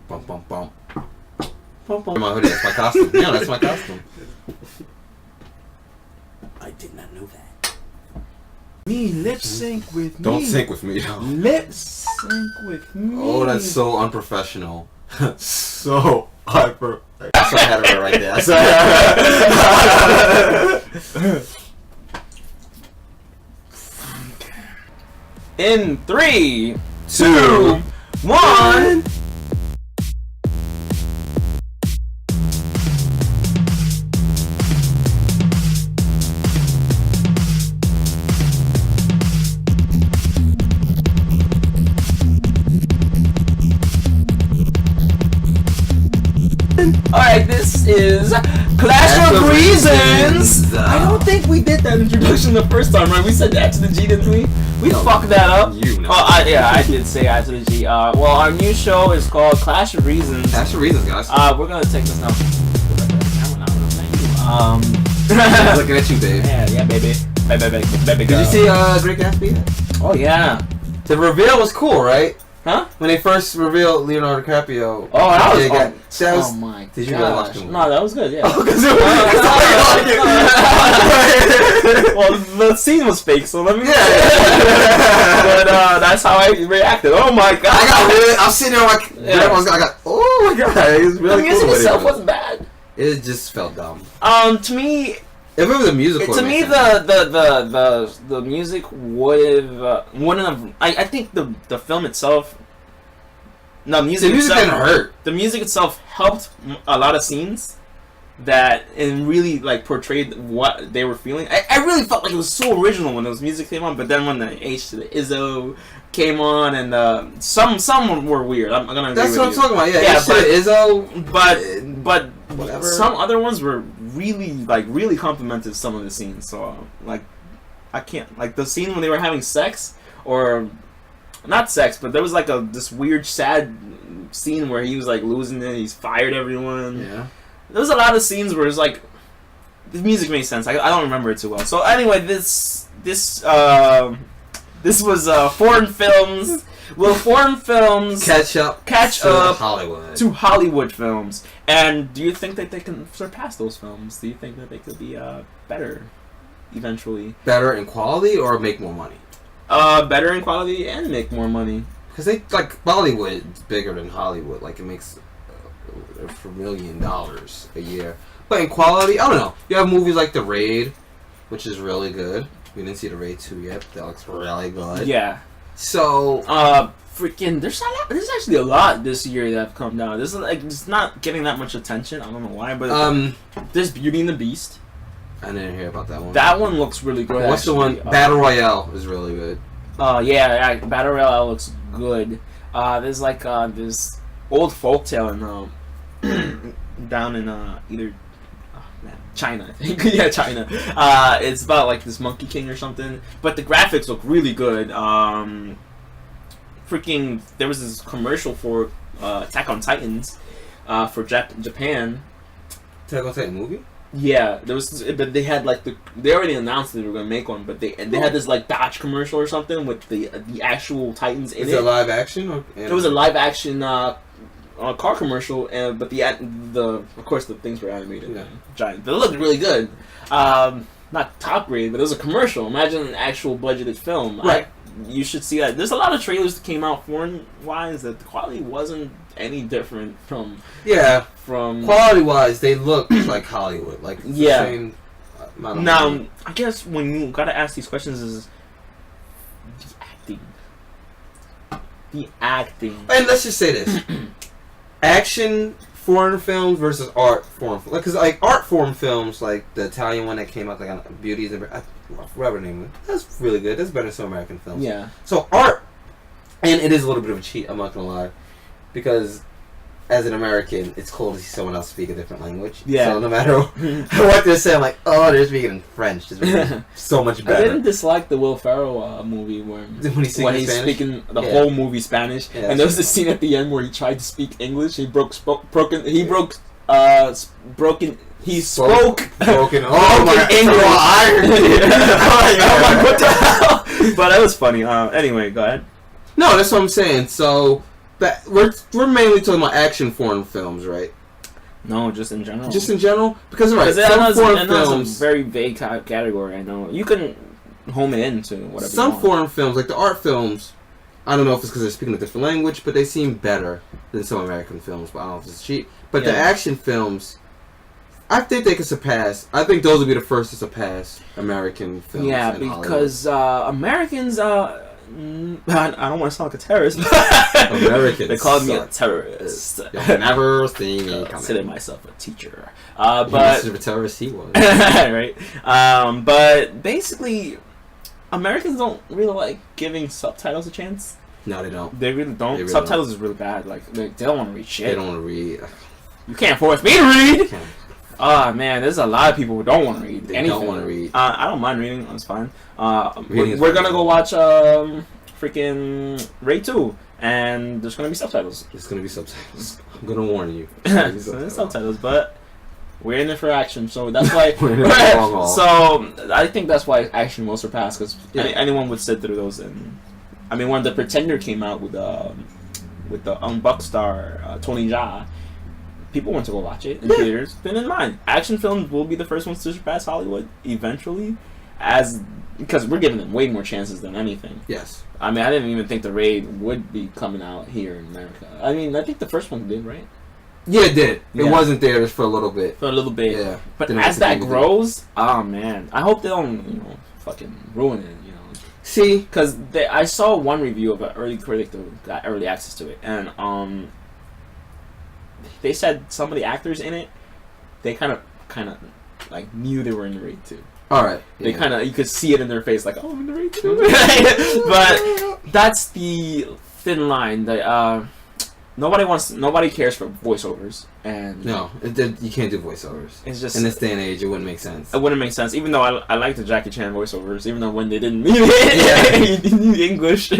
Bum bum bum. Bum bum. My hoodie. That's my costume. Yeah, that's my costume. I did not know that. Me, lip sync with me. Don't sync with me, though. Lip sync with me. Oh, that's so unprofessional. So hyper. That's what I had her right there. In 3, 2, 1. Alright, this is Clash of Reasons! I don't think we did that introduction the first time, right? We said after the G, didn't we? We fucked that up. You know. Yeah, I did say after the G. Well, our new show is called Clash of Reasons. Clash of Reasons, guys. We're gonna take this now. Looking at you, babe. Yeah, baby. Baby. Did you see Great Gatsby? Oh, yeah. The reveal was cool, right? Huh? When they first revealed Leonardo DiCaprio. Oh, that was... Oh my Did you really watch the movie? No, that was good, yeah. Oh, well, the scene was fake, so let me... Yeah. But that's how I reacted. Oh my god. I'm sitting there like... Yeah. I got... Oh my god. It was really the music cool itself wasn't bad. It just felt dumb. To me... If it was a musical... To me, the music wouldn't have... I think the film itself... No, the music didn't hurt. The music itself helped a lot of scenes that and really like portrayed what they were feeling. I really felt like it was so original when those music came on, but then when the H to the Izzo came on and some were weird. I'm gonna agree That's with what I'm you. talking about. Yeah, Yeah, but Izzo, but whatever. some other ones were really complimented some of the scenes. So like I can't like the scene when they were having sex or. Not sex, but there was like this weird sad scene where he was like losing it. He's fired everyone. Yeah. There was a lot of scenes where it's like the music made sense. I don't remember it too well. So anyway, this was foreign films. Will foreign films catch up to Hollywood films? And do you think that they can surpass those films? Do you think that they could be better eventually? Better in quality or make more money? Better in quality and make more money. Because they like Bollywood's bigger than Hollywood. Like it makes $1 million a year. But in quality, I don't know. You have movies like The Raid, which is really good. We didn't see The Raid 2 yet. But that looks really good. Yeah. So freaking there's actually a lot this year that have come down. This is like it's not getting that much attention. I don't know why, but there's Beauty and the Beast. I didn't hear about that one. That one looks really good. What's actually. the one? Battle Royale is really good. Yeah, Battle Royale looks good. There's like this old folktale in down in either China, I think. Yeah, China. It's about like this Monkey King or something. But the graphics look really good. Freaking, there was this commercial for Attack on Titans for Japan. Attack on Titan movie? Yeah, there was, but they had like they already announced that they were gonna make one, but they had this like Dodge commercial or something with the actual Titans in it. Is it live action? Or it was a live action car commercial, but the of course the things were animated, yeah. Giant. But it looked really good. Not top grade, but it was a commercial. Imagine an actual budgeted film. Right. You should see that. There's a lot of trailers that came out foreign wise that the quality wasn't any different from. Yeah. From quality wise, they look like Hollywood. Like yeah. Same Now, I guess when you gotta ask these questions is the acting. And let's just say this: action foreign films versus art foreign films. Because like art foreign films, like the Italian one that came out, like Beauty and the whatever name it. That's really good. That's better than some American films. Yeah. So art, and it is a little bit of a cheat. I'm not gonna lie, because as an American, it's cool to see someone else speak a different language. Yeah. So no matter what they're saying, I'm like, oh, they're speaking in French. It's so much better. I didn't dislike the Will Ferrell movie when he's speaking the whole movie Spanish, and there was a scene at the end where he tried to speak English. He spoke broken. Oh my English. I'm like, what the hell? But that was funny. Anyway, go ahead. No, that's what I'm saying. So But we're mainly talking about action foreign films, right? No, just in general. Just in general, because right, some foreign films is a very vague category. I know you can home it into whatever. Some foreign films, like the art films, I don't know if it's because they're speaking a different language, but they seem better than some American films. But I don't know if it's cheap. But the action films, I think they could surpass. I think those would be the first to surpass American films. Yeah, because Americans. I don't want to sound like a terrorist. Americans. They called me a terrorist. You'll never see me coming. Consider myself a teacher. But a terrorist he was. Right. But basically, Americans don't really like giving subtitles a chance. No, they don't. They really don't. Subtitles is really bad. Like they don't want to read shit. They don't want to read. You can't force me to read. Oh man, there's a lot of people who don't want to read anything. They don't want to read. I don't mind reading. It's fine. We're gonna go watch freaking Raid 2, and there's gonna be subtitles. There's gonna be subtitles. I'm gonna warn you. So there's subtitles, but we're in it for action, so that's why. So I think that's why action will surpass, because anyone would sit through those. And I mean, when The Pretender came out with the Buckstar Tony Jaa, people went to go watch it in theaters. Then in mind, action films will be the first ones to surpass Hollywood eventually, because we're giving them way more chances than anything. Yes. I mean, I didn't even think The Raid would be coming out here in America. I mean, I think the first one did, right? Yeah, it did. It was in theaters for a little bit. Yeah. But as that grows, oh man, I hope they don't, fucking ruin it. See, because I saw one review of an early critic that got early access to it, and they said some of the actors in it, they kind of like knew they were in the Raid 2. All right. They kind of, you could see it in their face, like, oh, I'm in the Raid 2. But that's the thin line that nobody cares for voiceovers, and no, you can't do voiceovers. It's just in this day and age, it wouldn't make sense. It wouldn't make sense, even though I like the Jackie Chan voiceovers, even though when they didn't need it, you need English.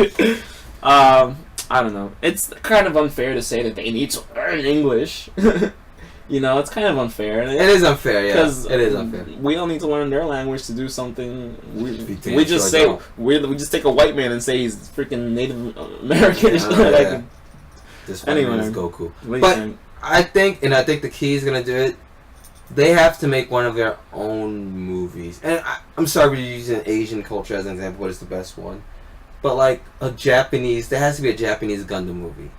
I don't know. It's kind of unfair to say that they need to learn English. It's kind of unfair. It is unfair, yeah. Because it is unfair. We don't need to learn their language to do something. We just say we just take a white man and say he's freaking Native American. This white man is Goku. But I think the key is gonna do it. They have to make one of their own movies. And I'm sorry we're using Asian culture as an example, but it's the best one. But like there has to be a Japanese Gundam movie.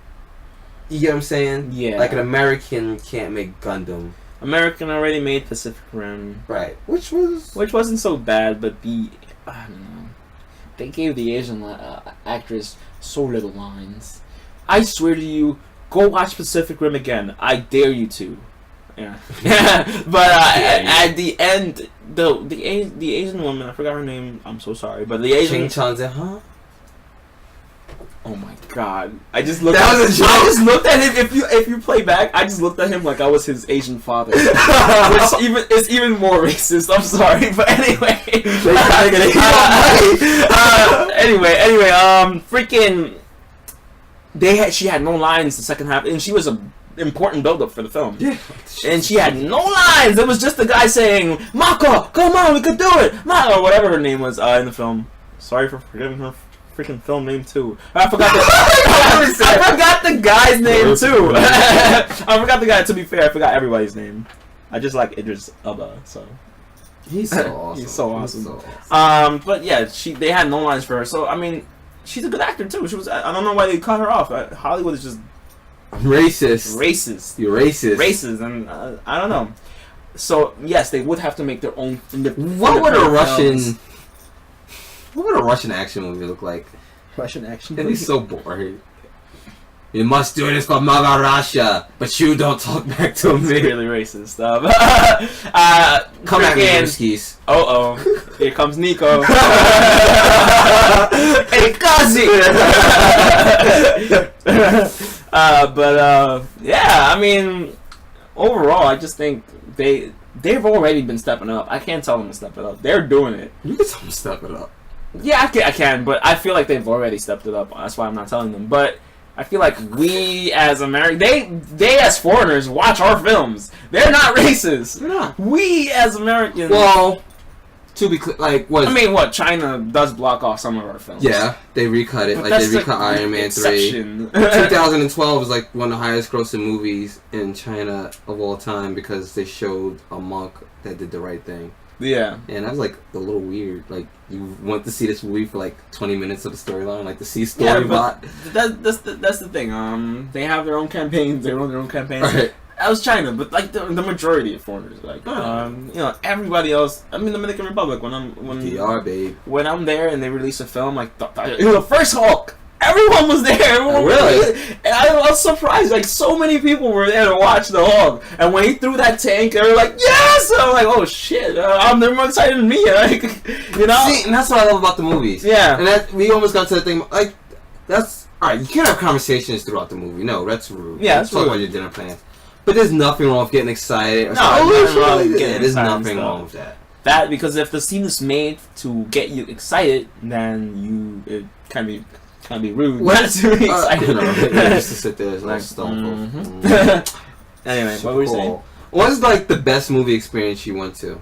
You get what I'm saying? Yeah. Like an American can't make Gundam. American already made Pacific Rim. Right. Which wasn't so bad, but I don't know. They gave the Asian actress so little lines. I swear to you, go watch Pacific Rim again. I dare you to. Yeah. But at the end, the Asian woman, I forgot her name. I'm so sorry, but the Asian. Ching Chan's huh? Oh my god! I just looked at him. If you play back, I just looked at him like I was his Asian father, which is even more racist. I'm sorry, but anyway. Freaking. She had no lines the second half, and she was an important build-up for the film. Yeah. And she had no lines. It was just the guy saying, "Mako, come on, we could do it," or whatever her name was in the film. Sorry for forgetting her freaking film name too. I forgot the guy's name too. I forgot the guy. To be fair, I forgot everybody's name. I just like Idris Elba, so he's so awesome. He's so awesome. But yeah, they had no lines for her. So I mean, she's a good actor too. She was. I don't know why they cut her off. Hollywood is just racist. You're racist. And I don't know. So yes, they would have to make their own. What would a Russian action movie look like? Russian action movie? It'd be so boring. You must do this for Mother Russia, but you don't talk back to me. It's really racist. Come at me, Ruskies. Here comes Nico. Hey, Kazi! Yeah, I mean, overall, I just think they've already been stepping up. I can't tell them to step it up. They're doing it. You can tell them to step it up. Yeah, I can, but I feel like they've already stepped it up. That's why I'm not telling them. But I feel like we as Americans, they as foreigners watch our films. They're not racist. They're not. We as Americans. Well, To be clear, like what? I mean, what China does block off some of our films. Yeah, they recut it. But Like they recut Iron Man 3. 2012 was like one of the highest grossing movies in China of all time because they showed a monk that did the right thing. Yeah. And I was like a little weird. Like you went to see this movie for like 20 minutes of the storyline, like to see story bot. That's the thing. They have their own campaigns. They run their own campaigns. Right. That was China, but like the majority of foreigners, like everybody else. I mean, Dominican Republic. DR, babe. When I'm there and they release a film, like the first Hulk. Everyone was there. Really? And I was surprised. Like, so many people were there to watch the Hulk. And when he threw that tank, they were like, yes! And I'm like, oh, shit. They're more excited than me. Like, you know? See, and that's what I love about the movies. Yeah. And that we almost got to the thing, like, that's... Alright, you can't have conversations throughout the movie. No, that's rude. Yeah, that's talk rude. about your dinner plans. But there's nothing wrong with getting excited. There's nothing wrong with that. That, because if the scene is made to get you excited, then it can be rude. What? To be excited. Just to sit there as like stone. Anyway, what were you saying? What's like the best movie experience you went to?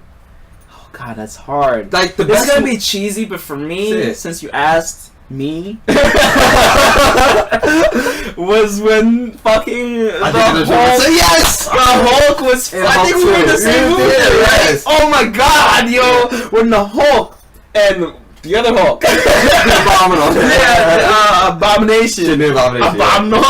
Oh God, that's hard. Like the It's best. gonna be cheesy, but for me, since you asked me, was when fucking the Hulk was. I think we were in the same movie, right? Oh my God, yo! When the Hulk and the other Hulk. Abominable. Yeah, Abomination. Abdominal.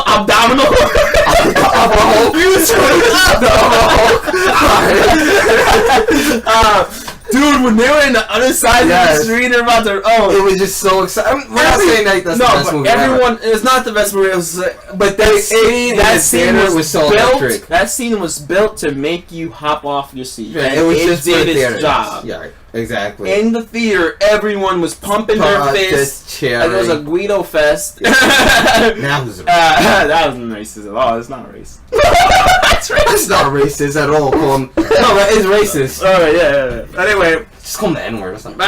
Dude, when they were in the other side of the street, they're about to. Oh, it was just so exciting. We're not saying that that's the best movie. Everyone, it's not the best movie. It was, but that scene was so built. electric. That scene was built to make you hop off your seat. Yeah, it was just did its theater. job. Yeah, exactly. In the theater, everyone was pumping their fists. Like it was a Guido fest. That was that wasn't racist at all. It's not racist. That's not racist at all. No, that is racist. Alright, yeah. Anyway, just call him the N-word or something.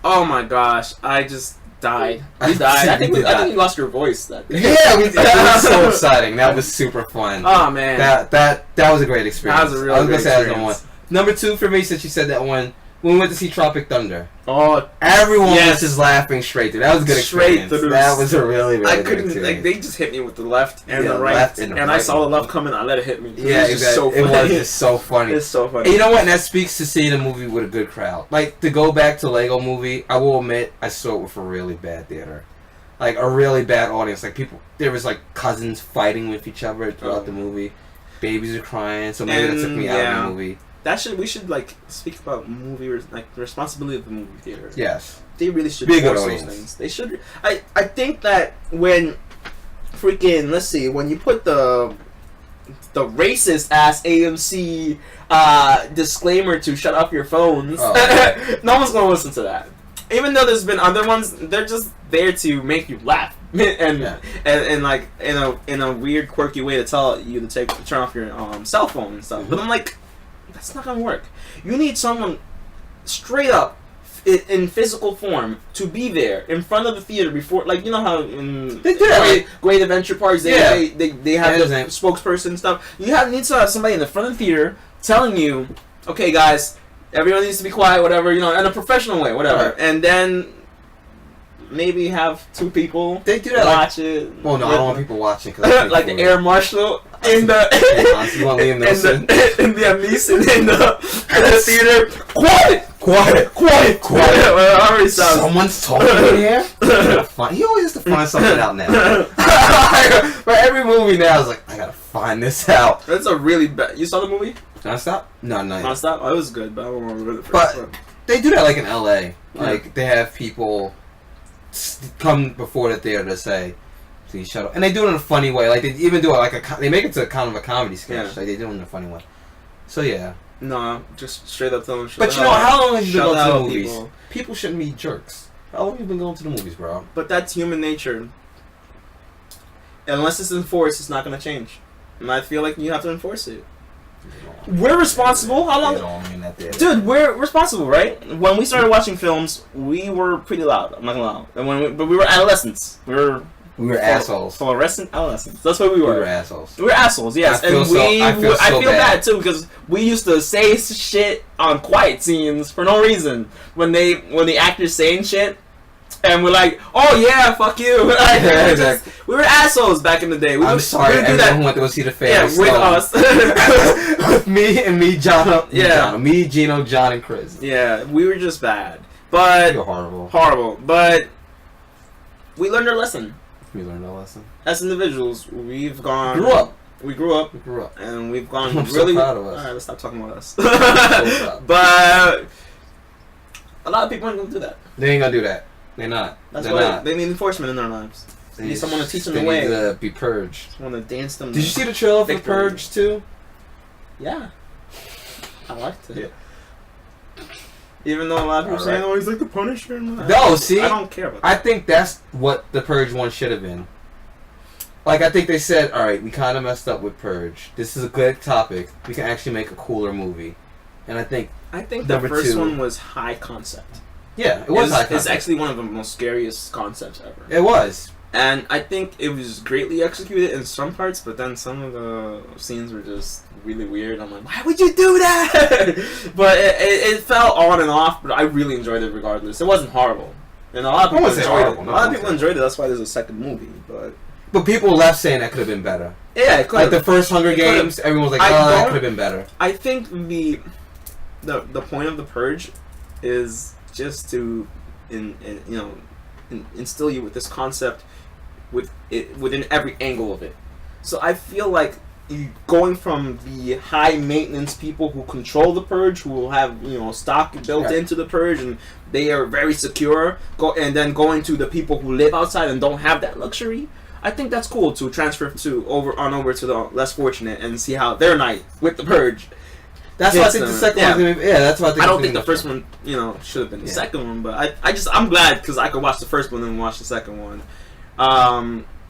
Oh my gosh, I just died. You died. I think you lost your voice that day. Yeah, it was so exciting. That was super fun. Oh man, that was a great experience. That was a real great experience. Number 2 for me, since you said that one, when we went to see Tropic Thunder. Oh, everyone was just laughing straight through. That was a good experience. That was a really good experience. Like, they just hit me with the left and the right, and I saw the left coming. I let it hit me. Yeah, exactly. It was just so funny. It's so funny. And you know what? And that speaks to seeing a movie with a good crowd. Like, to go back to Lego Movie, I will admit, I saw it with a really bad theater. Like, a really bad audience. Like, there was, like, cousins fighting with each other throughout the movie. Babies are crying, so maybe that took me out of the movie. We should like speak about the responsibility of the movie theater. Yes, they really should force those things. They should. I think that when freaking when you put the racist ass AMC disclaimer to shut off your phones, no one's gonna listen to that. Even though there's been other ones, they're just there to make you laugh and like in a weird quirky way to tell you to turn off your cell phone and stuff. But I'm like, that's not gonna work. You need someone straight up in physical form to be there in front of the theater before, like, you know how in great adventure parks they have the spokesperson and stuff. You need to have somebody in the front of the theater telling you, okay guys, everyone needs to be quiet, whatever, in a professional way, whatever. Right. And then maybe have 2 people watch it. Well, no, I don't want people watching. Like the air marshal in the Liam Neeson in the theater. Quiet. Well, someone's talking in here. He always has to find something out now. For every movie now, I was like, I gotta find this out. That's a really bad. You saw the movie? Nonstop? No. Nonstop. Oh, it was good, but I don't remember the first one. But they do that like in LA. Like they have people come before the theater to say, please shut up. And they do it in a funny way. Like, they even do it like they make it to kind of a comedy sketch. Yeah. Like, they do it in a funny way. So, yeah. No, just straight up tell them. But you know, how long have you been going to the movies? People shouldn't be jerks. How long have you been going to the movies, bro? But that's human nature. Unless it's enforced, it's not going to change. And I feel like you have to enforce it. We're responsible. How long? Dude, we're responsible, right? When we started watching films, we were pretty loud. I'm not gonna lie. But we were adolescents. We were We were assholes. Fluorescent adolescents. That's what we We were. were assholes. We were assholes, yes. I feel bad too because we used to say shit on quiet scenes for no reason when the actors saying shit. And we're like, oh yeah, fuck you. Like, Exactly. We were assholes back in the day. I'm sorry, everyone who went to go see the fair. Yeah, with us. With me, John. Yeah. Me, Gino, John, and Chris. Yeah, we were just bad. But You're horrible. horrible. But we learned our lesson. We learned our lesson. As individuals, we've gone. We grew up. We grew up. And we've gone I'm really. so proud of us. Alright, let's stop talking about us. So proud. But a lot of people aren't gonna do that. They ain't gonna do that. They're not. That's They're why not. they need enforcement in their lives. They need someone to teach them They the way. need to be purged. Someone to dance them. Did you see the trailer for Victory. Purge too? Yeah. I liked it. Yeah. Even though a lot of people saying, Alright. oh, he's like the Punisher. No, see, I don't care about that. I think that's what the Purge one should have been. Like, I think they said, all right, we kind of messed up with Purge. This is a good topic. We can actually make a cooler movie. And I think the number first two- one was high concept. yeah, it was high concept. It's actually one of the most scariest concepts ever. It was. And I think it was greatly executed in some parts, but then some of the scenes were just really weird. I'm like, why would you do that? But it fell on and off, but I really enjoyed it regardless. It wasn't horrible. And a lot of people wouldn't say enjoyed it. horrible, A no, lot I of wouldn't people say enjoyed it, that's why there's a second movie. But people left saying that could have been better. yeah, it could Like the have. first Hunger It could've. Games, everyone was like, I oh, that don't- could have been better. I think the point of the Purge is just to instill you with this concept within every angle of it. So I feel like you going from the high maintenance people who control the Purge, who will have stock built Right. into the Purge and they are very secure, then going to the people who live outside and don't have that luxury. I think that's cool to transfer over to the less fortunate and see how their night with the Purge. That's why I think the second one's gonna be. Yeah, that's why I think. I don't it's think the gonna first one, should have been the Yeah. second one, but I'm glad because I could watch the first one and watch the second one.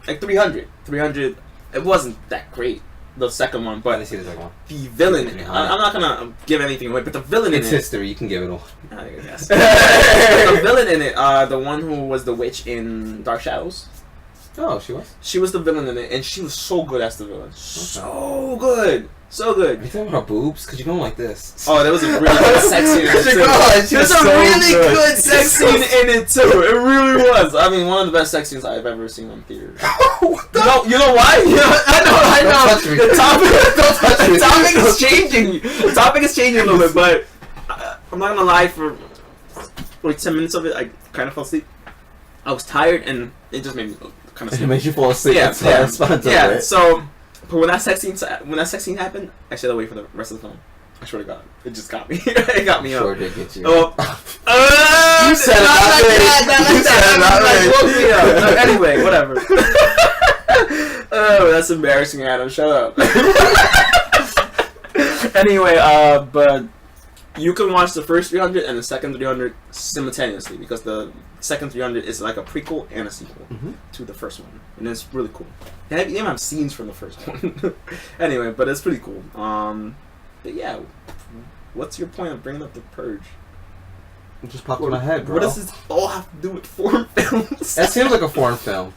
Like 300, it wasn't that great, the second one, I but didn't see the second one. the villain, Yeah. I'm not gonna give anything away, but the villain It's in it, history. You can give it all. I guess. The villain in it, the one who was the witch in Dark Shadows, Oh, she was. she was the villain in it, and she was so good as the villain, so good. Are you talking about boobs? Because you're going like this. Oh, there was a really good sex scene in it too. There's a really good sex scene in it too. It really was. I mean, one of the best sex scenes I've ever seen on theater. What the? You know why? I know. Don't touch me. The topic, Don't touch me. the topic is changing. The topic is changing a little bit, but I'm not gonna lie. For like 10 minutes of it, I kind of fell asleep. I was tired, and it just made me kind of It sleep. makes you fall asleep. Yeah, That's why I respond to yeah. it. So, but when that sex scene happened, I stayed away for the rest of the film. I swear to God, it just got me. It got me Sure up. did get you. Oh, You said it, not not like me. that. Not You like said it, not that. me. Woke me up. No, anyway, whatever. Oh, that's embarrassing, Adam. Shut up. Anyway, but you can watch the first 300 and the second 300 simultaneously because the second 300 is like a prequel and a sequel to the first one, and it's really cool. They even have scenes from the first one. Anyway, but it's pretty cool. But yeah, what's your point of bringing up the Purge? It just popped in my head, bro. What does this all have to do with foreign films? That seems like a foreign film.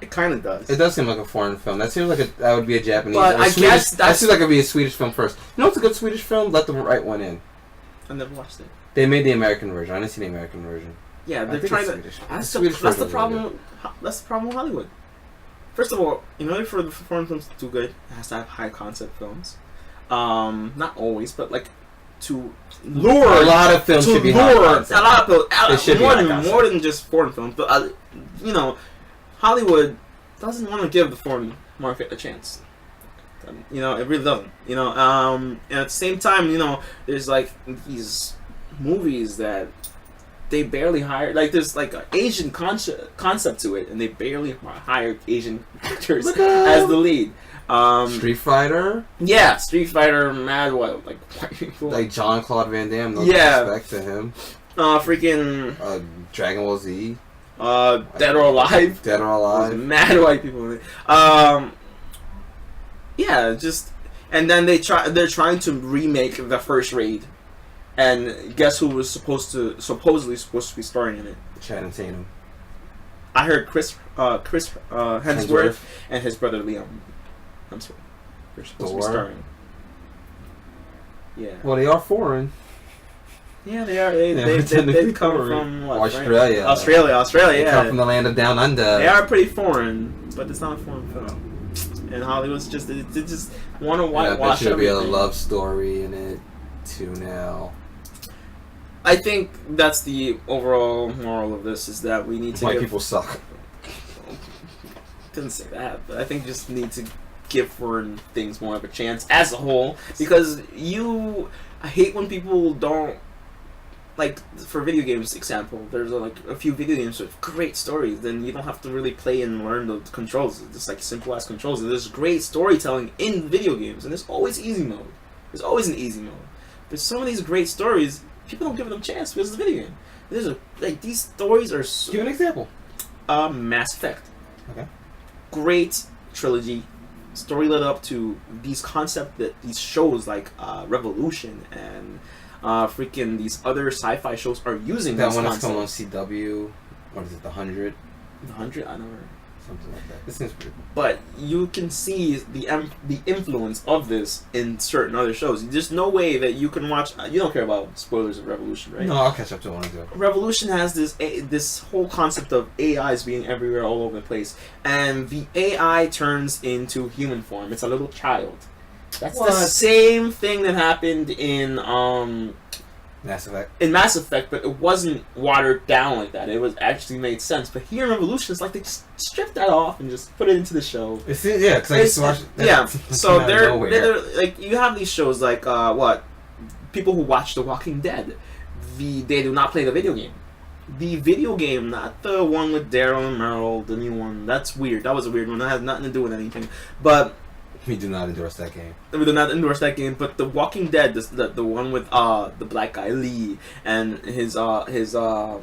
It kind of does. It does seem like a foreign film. That seems like that would be a Japanese. But or I Swedish, guess that that's- seems like it'd be a Swedish film first. You know what's a good Swedish film? Let the right one in. I never watched it. They made the American version. I didn't see the American version. Yeah, I they're think trying it's to. Swedish. That's The the, Swedish that's the version is problem. That's the problem with Hollywood. First of all, in order for the foreign films to do good, it has to have high concept films. Not always, but like to lure. A lot of films to should be lure high a concept. lot of It should be more high than concept. just foreign films. But Hollywood doesn't want to give the foreign market a chance. It really doesn't. And at the same time, there's like these movies that they barely hire. Like there's like an Asian concept to it, and they barely hire Asian actors Look at- as the lead. Street Fighter, Yeah, Street Fighter, mad what like white people. like Jean-Claude Van Damme. No Yeah. respect to him. Freaking Dragon Ball Z, Dead or Alive. Dead or There's Alive. mad white people in it. Yeah, and then they're trying to remake the first Raid, and guess who was supposedly supposed to be starring in it? Channing Tatum. I heard Chris Chris Hemsworth and his brother Liam Hemsworth. They're supposed to be starring. Yeah. Well, they are foreign. Yeah, they are. They come from what, Australia. Right? Australia. They Yeah. come from the land of down under. They are pretty foreign, but it's not a foreign film. And Hollywood's just they just want to whitewash everything. There'll be a love story in it too now. I think that's the overall moral of this is that we need to White people suck. Didn't say that, but I think you just need to give foreign things more of a chance as a whole because I hate when people don't like for video games example. There's like a few video games with great stories, then you don't have to really play and learn the controls. It's just like simple as controls. There's great storytelling in video games, and there's always easy mode. There's always an easy mode. But some of these great stories, people don't give them a chance because it's a video game. Like these stories are. Give an example. Mass Effect. Okay. Great trilogy. Story led up to these concepts that these shows like Revolution and freaking these other sci-fi shows are using. That one that's coming on CW. What is it? The 100. The 100. I never. Something like that. This seems pretty cool. But you can see the influence of this in certain other shows. There's no way that you can watch. You don't care about spoilers of Revolution, right? No, I'll catch up to it when I do. Revolution has this whole concept of AIs being everywhere, all over the place, and the AI turns into human form. It's a little child. That's the same thing that happened in Mass Effect. In Mass Effect, but it wasn't watered down like that. It was actually made sense. But here in Revolution, it's like they just stripped that off and just put it into the show. Yeah, because I used to watch. Yeah, so they're like you have these shows like people who watch The Walking Dead. They do not play the video game. The video game, not the one with Daryl and Merle, the new one. That's weird. That was a weird one. That has nothing to do with anything. But we do not endorse that game. We do not endorse that game. But The Walking Dead, the one with the black guy Lee and the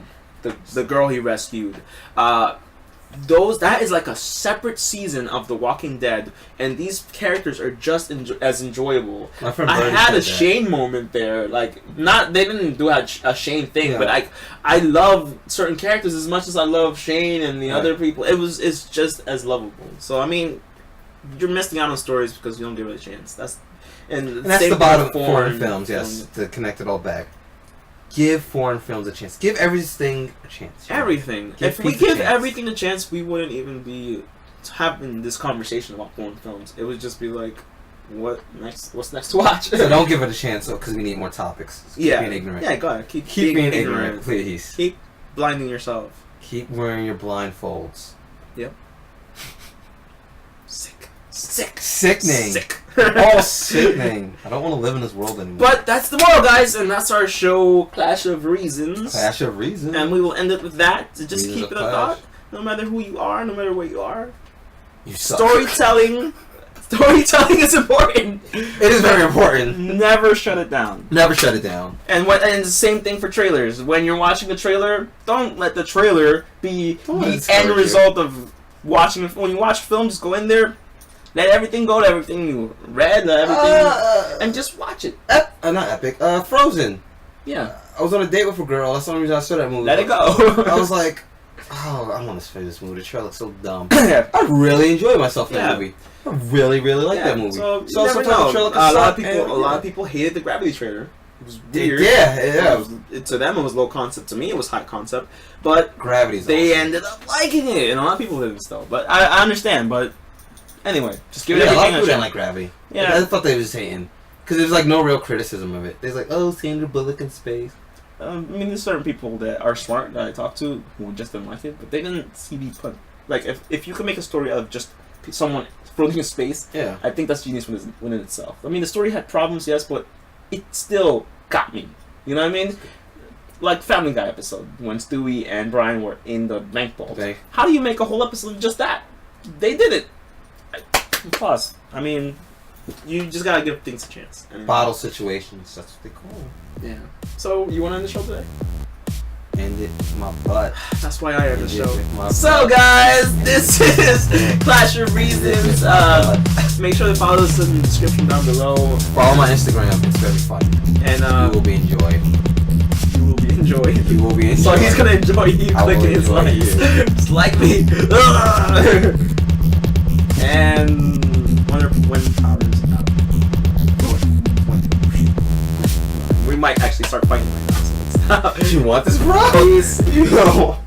girl he rescued. That is like a separate season of The Walking Dead, and these characters are just as enjoyable. I had a Shane moment there, like they didn't do a Shane thing, but I love certain characters as much as I love Shane and the other people. It's just as lovable. So I mean, you're missing out on stories because you don't give it a chance. That's the bottom of foreign films. Yes, to connect it all back. Give foreign films a chance. Give everything a chance. Everything. If we give everything a chance, we wouldn't even be having this conversation about foreign films. It would just be like, what's next to watch? So don't give it a chance, because we need more topics. So keep being ignorant. Yeah, go ahead. Keep being ignorant, please. Keep blinding yourself. Keep wearing your blindfolds. Yep. Sickening. All sickening. I don't want to live in this world anymore. But that's the moral, guys, and that's our show, Clash of Reasons. Clash of Reasons. And we will end it with that. To just keep it a thought. No matter who you are, no matter where you are. You suck. Storytelling is important. It is very important. Never shut it down. Never shut it down. And the same thing for trailers. When you're watching the trailer, don't let the trailer be the end result of watching. When you watch film, just go in there. Let everything go, let everything you read, let everything, and just watch it. Not Epic. Frozen. Yeah. I was on a date with a girl. That's the only reason I saw that movie. Let it go. I was like, I want to finish this movie. The trailer looks so dumb. I really enjoyed myself in that movie. I really, really like that movie. So sometimes the trailer a lot of people hated the Gravity trailer. It was weird. Yeah. To them, it was low concept. To me, it was high concept. But Gravity's they ended up liking it, and a lot of people didn't still. But I understand. But anyway, just give it everything a lot of people didn't like Gravity. Yeah. I thought they were just hating. Because there's like no real criticism of it. There's like, Sandra Bullock in space. I mean, there's certain people that are smart that I talk to who just didn't like it, but they didn't see the put. Like, if you can make a story out of just someone floating in space, I think that's genius within itself. I mean, the story had problems, yes, but it still got me. You know what I mean? Like Family Guy episode when Stewie and Brian were in the bank vault. Okay. How do you make a whole episode of just that? They did it. Plus, I mean, you just gotta give things a chance. Bottle situations, that's what they call them. Yeah. So, you wanna end the show today? End it my butt. That's why I end the show. So, guys, this is Clash of Reasons. Make sure to follow us in the description down below. Follow my Instagram, it's very fun. And you will be enjoyed. You will be enjoyed. enjoy it. He will be So enjoying. he's gonna enjoy you I will clicking his enjoy likes. you. Just like me. And when power is out. We might actually start fighting right now. So let's stop. You want this prize? You know.